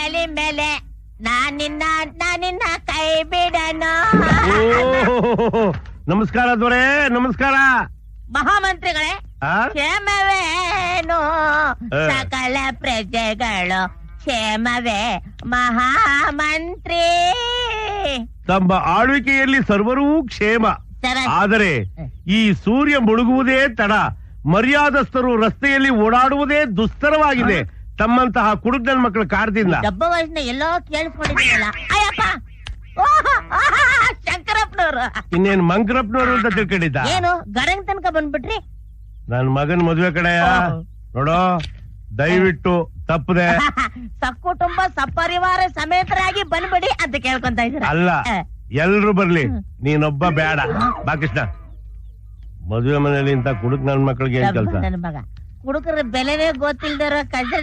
ತಾಳಿ ಮೇಲೆ ನಾನಿನ್ನ ಕೈ ಬಿಡನು. ನಮಸ್ಕಾರ ದೊರೆ, ನಮಸ್ಕಾರ. ಮಹಾಮಂತ್ರಿಗಳೇ, ಕ್ಷೇಮವೇನು ಸಕಲ ಪ್ರಜೆಗಳು ಕ್ಷೇಮವೇ ಮಹಾಮಂತ್ರಿ. ತಮ್ಮ ಆಳ್ವಿಕೆಯಲ್ಲಿ ಸರ್ವರೂ ಕ್ಷೇಮ. ಆದರೆ ಈ ಸೂರ್ಯ ಮುಳುಗುವುದೇ ತಡ, ಮರ್ಯಾದಸ್ಥರು ರಸ್ತೆಯಲ್ಲಿ ಓಡಾಡುವುದೇ ದುಸ್ತರವಾಗಿದೆ ತಮ್ಮಂತಹ ಕುಡುಕನ ಮಕ್ಕಳ ಕಾರಣದಿಂದ. ಡಬ್ಬ ವಯಸ್ಸಿನ ಎಲ್ಲೋ ಕೇಳಿಸ್ಕೊಂಡಿದ್ದೀರಲ್ಲ. ಅಯ್ಯಪ್ಪ, ಶಂಕರಪ್ಪನವರು. ಇನ್ನೇನ್ ಮಂಕರಪ್ಪನವರು ಅಂತ ತಿಳ್ಕೊಂಡಿದ್ದ. ಏನು ಗರಂಗ್ ತನಕ ಬಂದ್ಬಿಟ್ರಿ? ನನ್ ಮಗನ್ ಮದ್ವೆ ಕಡೆ ನೋಡೋ, ದಯವಿಟ್ಟು ತಪ್ಪದೆ ಸಕ್ಕುಟುಂಬ ಸಪರಿವಾರ ಸಮೇತರಾಗಿ ಬಂದ್ಬಿಡಿ ಅಂತ ಕೇಳ್ಕೊಂತ ಇದ್ದೀರ. ಅಲ್ಲ, ಎಲ್ರು ಬರ್ಲಿ, ನೀನೊಬ್ಬ ಬೇಡ. ಬಾ ಕೃಷ್ಣ, ಮದುವೆ ಮನೆಯಲ್ಲಿ ಇಂತ ಕುಡುಕ್ ನನ್ ಮಕ್ಳಿಗೆ ಏನ್ ಕೆಲಸ? ನನ್ನ ಮಗ ಕುಡುಕರ ಬೆಲೆನೇ ಗೊತ್ತಿಲ್ದಿರೋ ಕಷ್ಟ